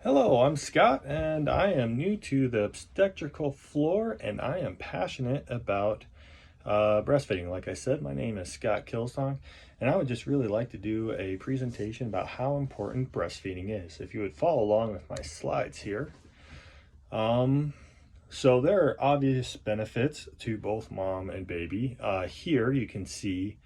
Hello, I'm Scott, and I am new to the obstetrical floor, and I am passionate about breastfeeding. Like I said, my name is Scott Kilsong, and I would just really like to do a presentation about how important breastfeeding is. If you would follow along with my slides here. Um, so there are obvious benefits to both mom and baby. Here you can see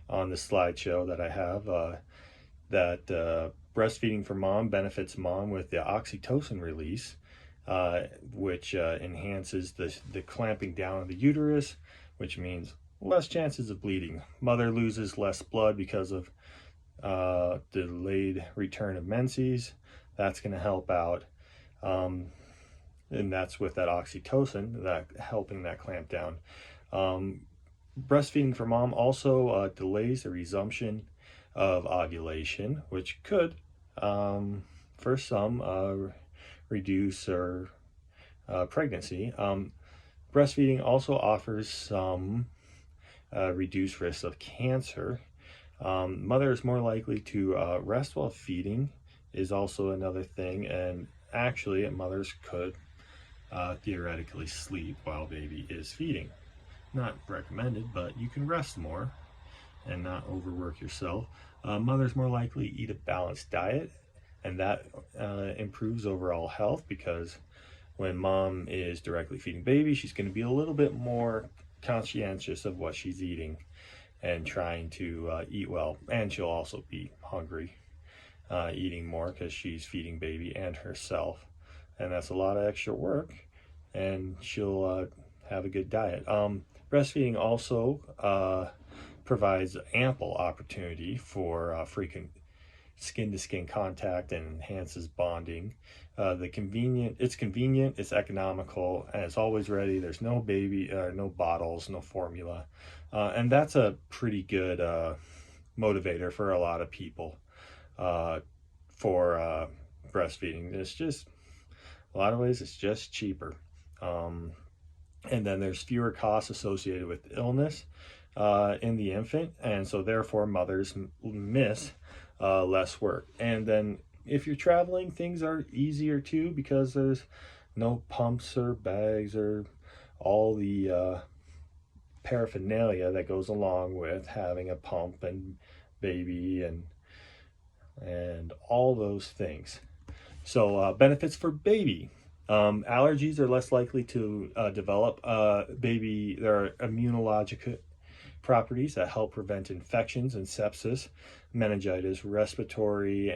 on the slideshow that I have that breastfeeding for mom benefits mom with the oxytocin release, which enhances the clamping down of the uterus, which means less chances of bleeding. Mother loses less blood because of delayed return of menses. That's going to help out. And that's with that oxytocin, that helping that clamp down. Um, Breastfeeding for mom also delays the resumption of ovulation, which could, for some, reduce or pregnancy. Breastfeeding also offers some reduced risk of cancer. Mother is more likely to rest while feeding is also another thing, and actually mothers could theoretically sleep while baby is feeding. Not recommended, but you can rest more and not overwork yourself. Mother's more likely to eat a balanced diet, and that improves overall health because when mom is directly feeding baby, she's going to be a little bit more conscientious of what she's eating and trying to eat well. And she'll also be hungry, eating more because she's feeding baby and herself. And that's a lot of extra work, and she'll have a good diet. Breastfeeding also provides ample opportunity for frequent skin-to-skin contact and enhances bonding. It's convenient, it's economical, and it's always ready. There's no no bottles, no formula, and that's a pretty good motivator for a lot of people for breastfeeding. It's just a lot of ways it's just cheaper. And then there's fewer costs associated with illness in the infant, and so therefore mothers miss less work. And then if you're traveling, things are easier too because there's no pumps or bags or all the paraphernalia that goes along with having a pump and baby and all those things. So benefits for baby. Allergies are less likely to develop. There are immunologic properties that help prevent infections and sepsis, meningitis, respiratory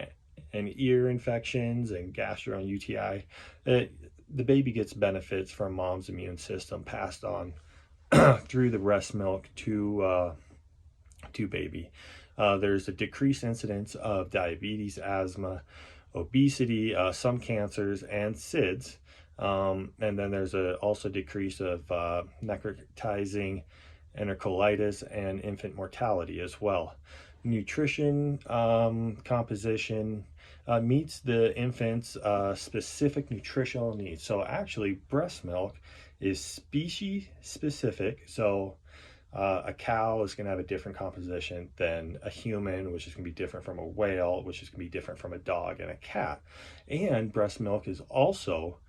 and ear infections, and gastro and UTI. The baby gets benefits from mom's immune system passed on through the breast milk to baby. There's a decreased incidence of diabetes, asthma, obesity, some cancers, and SIDS. And then there's also decrease of necrotizing enterocolitis and infant mortality as well. Nutrition composition meets the infant's specific nutritional needs. So actually breast milk is species specific. So a cow is going to have a different composition than a human, which is going to be different from a whale, which is going to be different from a dog and a cat. And breast milk is also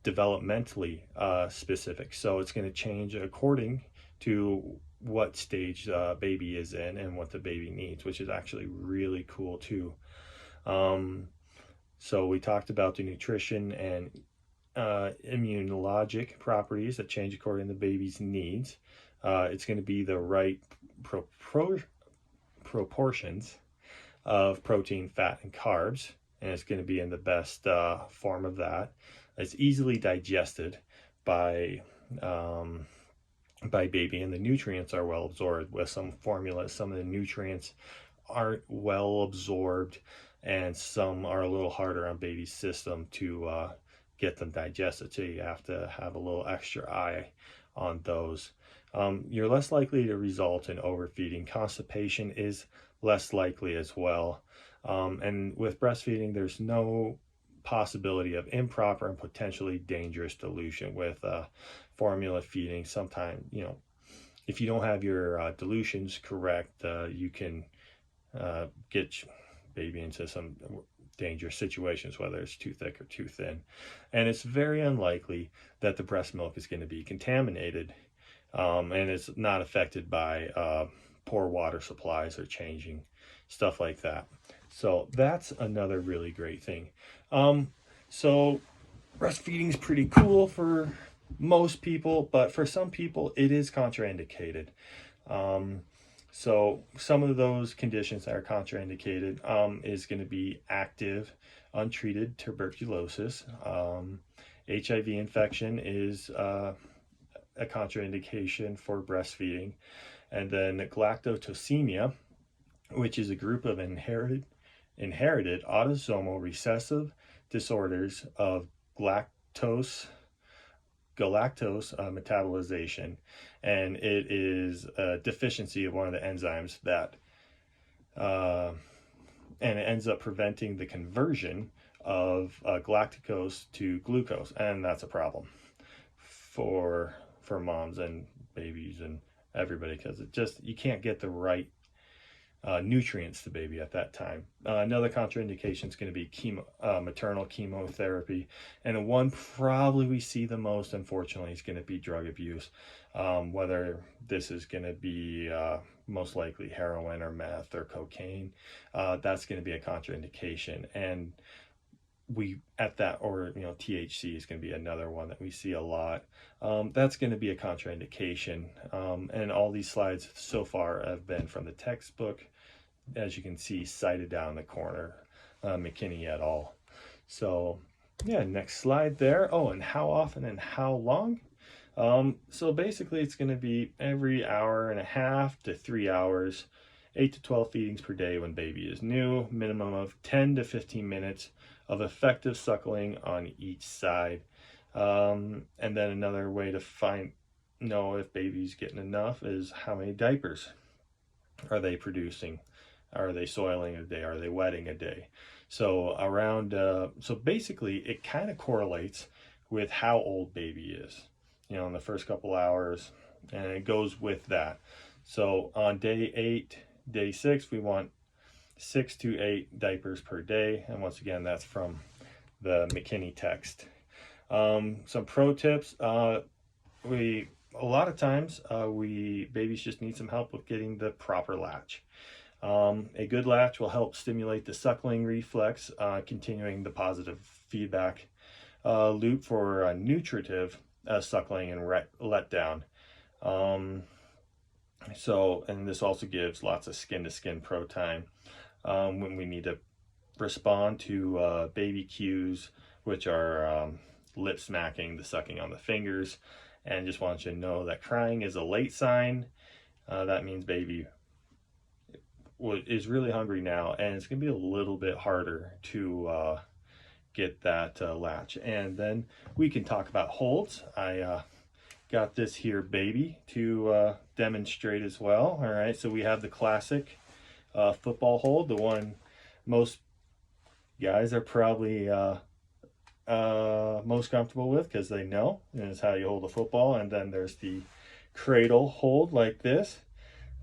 developmentally specific. So it's going to change according to what stage baby is in and what the baby needs, which is actually really cool too. So we talked about the nutrition and immunologic properties that change according to the baby's needs. It's going to be the right proportions of protein, fat, and carbs, and it's going to be in the best form of that. It's easily digested by baby, and the nutrients are well absorbed. With some formulas, some of the nutrients aren't well absorbed, and some are a little harder on baby's system to get them digested, so you have to have a little extra eye on those. You're less likely to result in overfeeding. Constipation is less likely as well. And with breastfeeding, there's no possibility of improper and potentially dangerous dilution. With formula feeding, sometimes, if you don't have your dilutions correct, you can get baby into some dangerous situations, whether it's too thick or too thin. And it's very unlikely that the breast milk is going to be contaminated, and it's not affected by poor water supplies or changing, stuff like that. So that's another really great thing. So breastfeeding is pretty cool for most people, but for some people it is contraindicated. So some of those conditions that are contraindicated is going to be active, untreated tuberculosis. HIV infection is a contraindication for breastfeeding. And then galactosemia, which is a group of inherited autosomal recessive disorders of galactose metabolization, and it is a deficiency of one of the enzymes that and it ends up preventing the conversion of galactose to glucose, and that's a problem for moms and babies and everybody, because it just, you can't get the right nutrients to baby at that time. Another contraindication is going to be maternal chemotherapy, and the one probably we see the most, unfortunately, is going to be drug abuse. Whether this is going to be most likely heroin or meth or cocaine, that's going to be a contraindication. And THC is going to be another one that we see a lot. That's going to be a contraindication. And all these slides so far have been from the textbook, as you can see, cited down the corner, McKinney et al. So yeah, next slide there. Oh, and how often and how long? So basically it's going to be every hour and a half to 3 hours, 8 to 12 feedings per day when baby is new, minimum of 10 to 15 minutes of effective suckling on each side. And then another way to know if baby's getting enough is how many diapers are they producing? Are they soiling a day? Are they wetting a day? So so basically it kind of correlates with how old baby is, in the first couple hours, and it goes with that. So on day 8, day 6, we want 6 to 8 diapers per day. And once again, that's from the McKinney text. Some pro tips. A lot of times babies just need some help with getting the proper latch. A good latch will help stimulate the suckling reflex, continuing the positive feedback loop for nutritive suckling and letdown. And this also gives lots of skin-to-skin pro time when we need to respond to baby cues, which are lip smacking, the sucking on the fingers. And just want you to know that crying is a late sign. That means baby is really hungry now, and it's going to be a little bit harder to get that latch. And then we can talk about holds. I got this here baby to demonstrate as well. All right, so we have the classic football hold, the one most guys are probably most comfortable with, because they know, and it's how you hold a football. And then there's the cradle hold like this.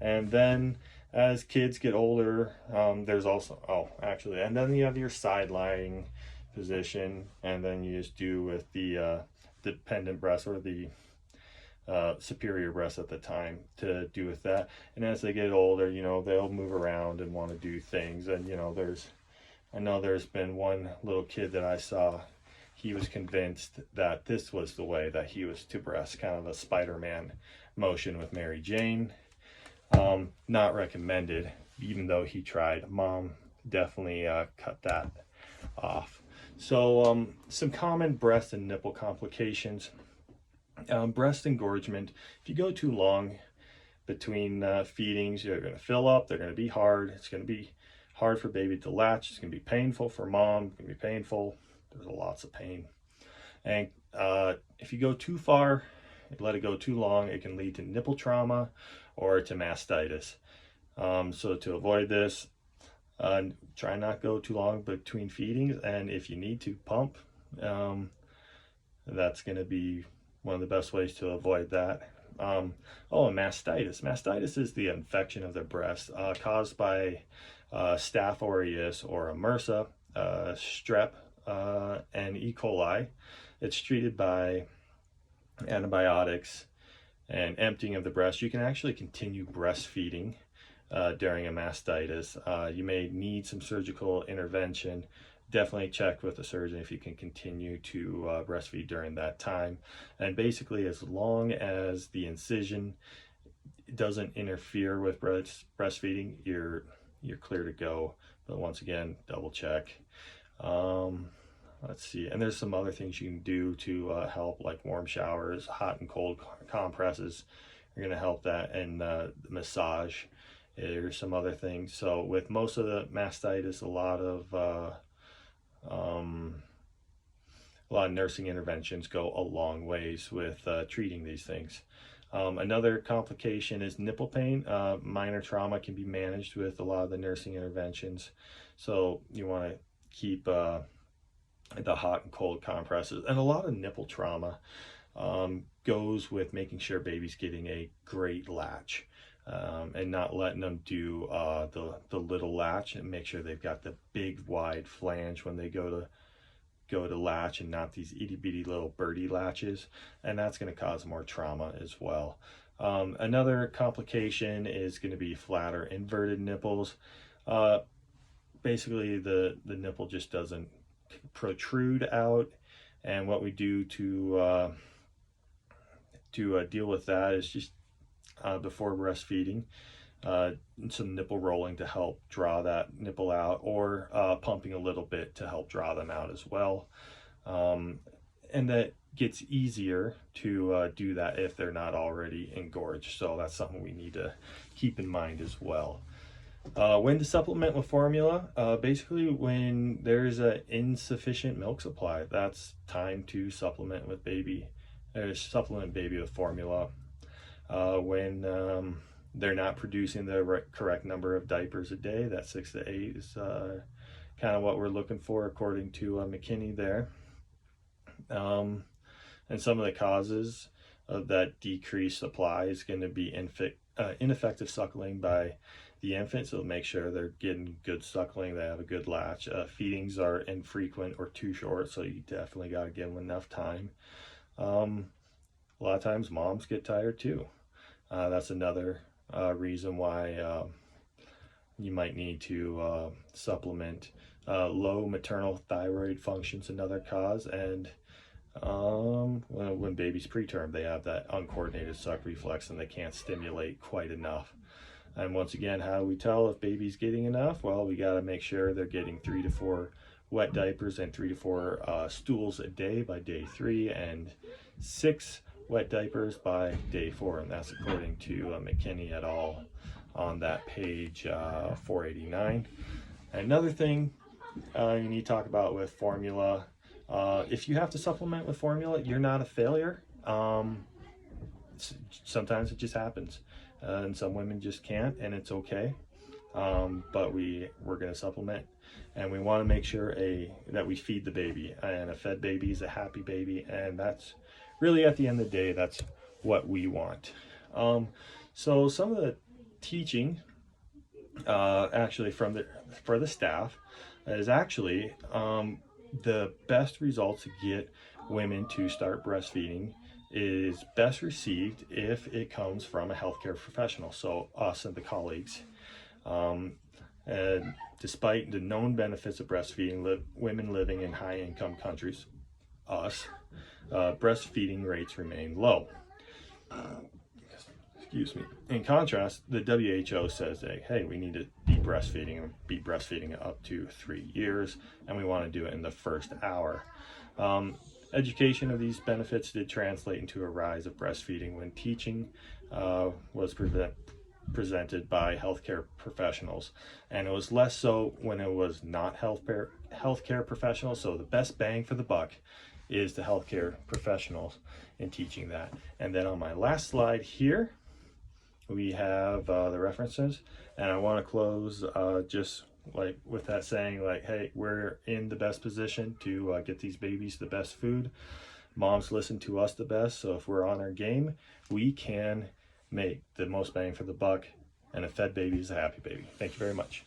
And then as kids get older, there's also, and then you have your side lying position, and then you just do with the dependent breast, or the superior breast at the time, to do with that. And as they get older, they'll move around and want to do things. And I know there's been one little kid that I saw, he was convinced that this was the way that he was to breast, kind of a Spider-Man motion with Mary Jane. Not recommended, even though he tried. Mom definitely cut that off. So some common breast and nipple complications. Breast engorgement. If you go too long between feedings, you're going to fill up. They're going to be hard. It's going to be hard for baby to latch. It's going to be painful for mom. It's going to be painful. There's lots of pain. And if you go too far, let it go too long, it can lead to nipple trauma or to mastitis. So to avoid this, try not go too long between feedings. And if you need to pump, that's going to be one of the best ways to avoid that. And mastitis. Mastitis is the infection of the breast caused by Staph aureus or a MRSA strep and E. coli. It's treated by antibiotics and emptying of the breast. You can actually continue breastfeeding during a mastitis. You may need some surgical intervention. Definitely check with the surgeon if you can continue to breastfeed during that time. And basically, as long as the incision doesn't interfere with breastfeeding, you're clear to go. But once again, double check. Let's see, and there's some other things you can do to help, like warm showers, hot and cold compresses are going to help that, and massage. There's some other things. So with most of the mastitis, a lot of nursing interventions go a long ways with treating these things. Another complication is nipple pain. Minor trauma can be managed with a lot of the nursing interventions. So you want to keep the hot and cold compresses. And a lot of nipple trauma goes with making sure baby's getting a great latch, and not letting them do the little latch, and make sure they've got the big wide flange when they go to latch, and not these itty bitty little birdie latches, and that's going to cause more trauma as well. Another complication is going to be flat or inverted nipples. Basically the nipple just doesn't protrude out, and what we do to deal with that is just before breastfeeding, some nipple rolling to help draw that nipple out, or pumping a little bit to help draw them out as well. And that gets easier to do that if they're not already engorged, so that's something we need to keep in mind as well. When to supplement with formula? Basically when there's an insufficient milk supply, that's time to supplement baby with formula. When they're not producing the correct number of diapers a day, that 6 to 8 is kind of what we're looking for according to McKinney there. And some of the causes of that decreased supply is going to be ineffective suckling by the infant, so make sure they're getting good suckling, they have a good latch. Feedings are infrequent or too short, so you definitely got to give them enough time. A lot of times moms get tired too. That's another reason why you might need to supplement. Low maternal thyroid function's another cause, and when baby's preterm, they have that uncoordinated suck reflex and they can't stimulate quite enough. And once again, how do we tell if baby's getting enough? Well, we got to make sure they're getting 3 to 4 wet diapers and 3 to 4 stools a day by day 3, and 6 wet diapers by day 4, and that's according to McKinney et al. On that page 489. Another thing you need to talk about with formula, if you have to supplement with formula, you're not a failure. Sometimes it just happens, and some women just can't, and it's okay. But we're going to supplement, and we want to make sure that we feed the baby, and a fed baby is a happy baby, and that's really, at the end of the day, that's what we want. So some of the teaching actually for the staff is actually the best results to get women to start breastfeeding is best received if it comes from a healthcare professional, so us and the colleagues. And despite the known benefits of breastfeeding, women living in high-income countries, breastfeeding rates remain low. Excuse me. In contrast, the WHO says that, hey, we need to be breastfeeding up to 3 years, and we want to do it in the first hour. Education of these benefits did translate into a rise of breastfeeding when teaching was presented by healthcare professionals, and it was less so when it was not healthcare professionals. So the best bang for the buck is the healthcare professionals in teaching that. And then on my last slide here, we have the references, and I want to close just like with that saying, like, hey, we're in the best position to get these babies the best food. Moms listen to us the best, so if we're on our game, we can make the most bang for the buck, and a fed baby is a happy baby. Thank you very much.